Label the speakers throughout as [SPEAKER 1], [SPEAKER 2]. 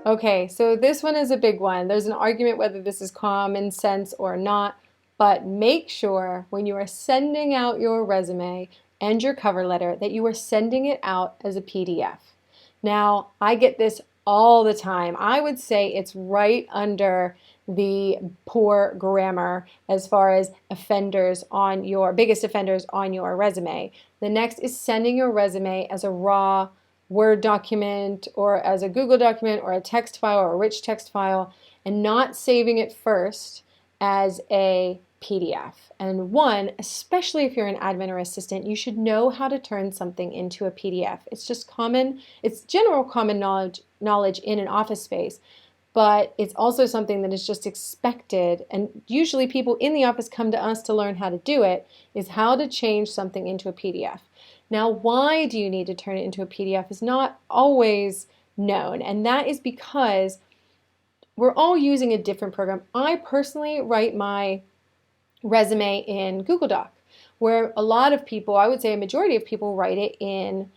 [SPEAKER 1] Okay, so this one is a big one. There's an argument whether this is common sense or not, but make sure when you are sending out your resume and your cover letter that you are sending it out as a PDF. Now, I get this all the time. I would say it's right under the poor grammar as far as offenders on your biggest offenders on your resume. The next is sending your resume as a raw Word document or as a Google document or a text file or a rich text file, and not saving it first as a PDF. And one, especially if you're an admin or assistant, you should know how to turn something into a PDF. It's just common, it's general common knowledge in an office space, but it's also something that is just expected, and usually people in the office come to us to learn how to do it, is how to change something into a PDF. Now, why do you need to turn it into a PDF is not always known, and that is because we're all using a different program. I personally write my resume in Google Doc, where a lot of people, I would say a majority of people, write it in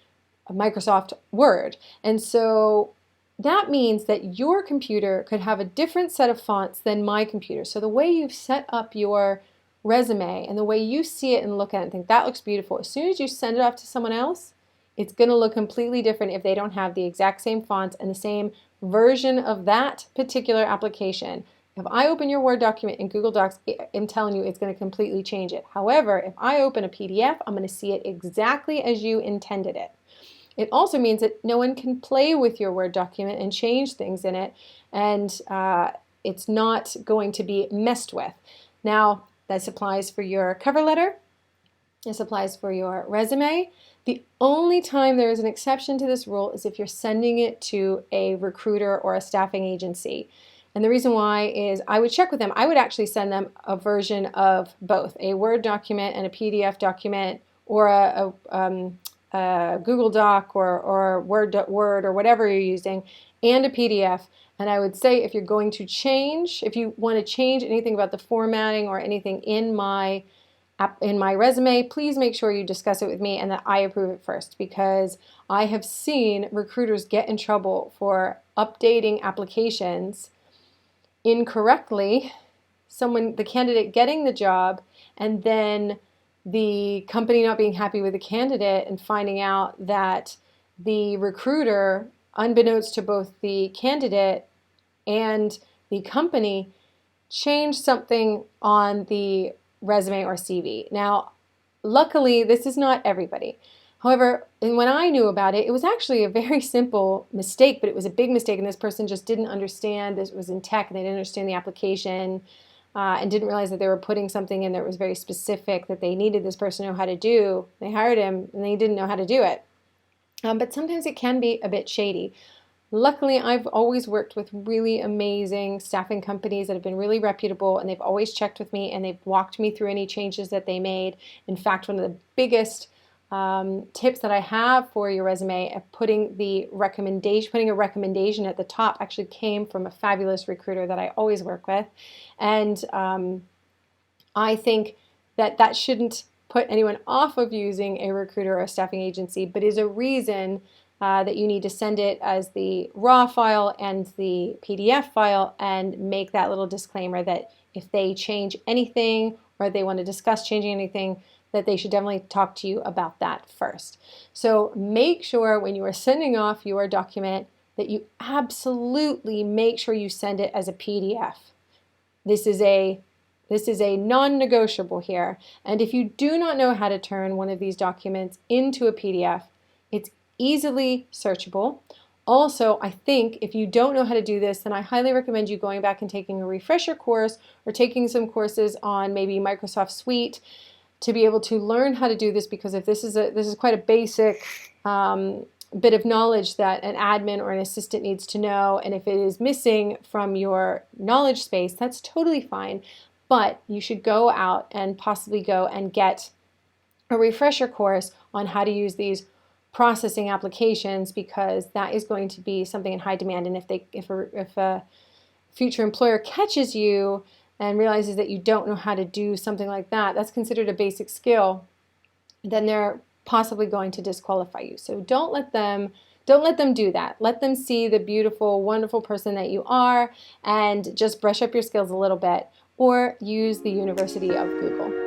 [SPEAKER 1] Microsoft Word. And so that means that your computer could have a different set of fonts than my computer. So the way you've set up your resume and the way you see it and look at it and think that looks beautiful, as soon as you send it off to someone else, it's going to look completely different if they don't have the exact same fonts and the same version of that particular application. If I open your Word document in Google Docs, I'm telling you it's going to completely change it. However, if I open a PDF, I'm going to see it exactly as you intended it. It also means that no one can play with your Word document and change things in it, and it's not going to be messed with. Now, this applies for your cover letter. This applies for your resume. The only time there is an exception to this rule is if you're sending it to a recruiter or a staffing agency. And the reason why is I would check with them. I would actually send them a version of both, a Word document and a PDF document, or a Google Doc or Word or whatever you're using, and a PDF. And I would say if you're going to change, if you want to change anything about the formatting or anything in my resume, please make sure you discuss it with me and that I approve it first, because I have seen recruiters get in trouble for updating applications incorrectly, the candidate getting the job, and then the company not being happy with the candidate and finding out that the recruiter, unbeknownst to both the candidate and the company, changed something on the resume or CV. Now, luckily, this is not everybody. However, when I knew about it, it was actually a very simple mistake, but it was a big mistake, and this person just didn't understand. This was in tech, and they didn't understand the application, and didn't realize that they were putting something in that was very specific that they needed this person to know how to do. They hired him, and they didn't know how to do it. But sometimes it can be a bit shady. Luckily, I've always worked with really amazing staffing companies that have been really reputable, and they've always checked with me, and they've walked me through any changes that they made. In fact, one of the biggest tips that I have for your resume of putting a recommendation at the top actually came from a fabulous recruiter that I always work with. And I think that shouldn't put anyone off of using a recruiter or a staffing agency, but is a reason that you need to send it as the raw file and the PDF file, and make that little disclaimer that if they change anything or they want to discuss changing anything, that they should definitely talk to you about that first. So make sure when you are sending off your document that you absolutely make sure you send it as a PDF. This is a non-negotiable here. And if you do not know how to turn one of these documents into a PDF, it's easily searchable. Also, I think if you don't know how to do this, then I highly recommend you going back and taking a refresher course or taking some courses on maybe Microsoft Suite to be able to learn how to do this, because if this is quite a basic bit of knowledge that an admin or an assistant needs to know, and if it is missing from your knowledge space, that's totally fine. But you should go out and possibly go and get a refresher course on how to use these processing applications, because that is going to be something in high demand. And if a future employer catches you and realizes that you don't know how to do something like that, that's considered a basic skill, then they're possibly going to disqualify you. So don't let them Don't let them do that. Let them see the beautiful, wonderful person that you are and just brush up your skills a little bit, or use the University of Google.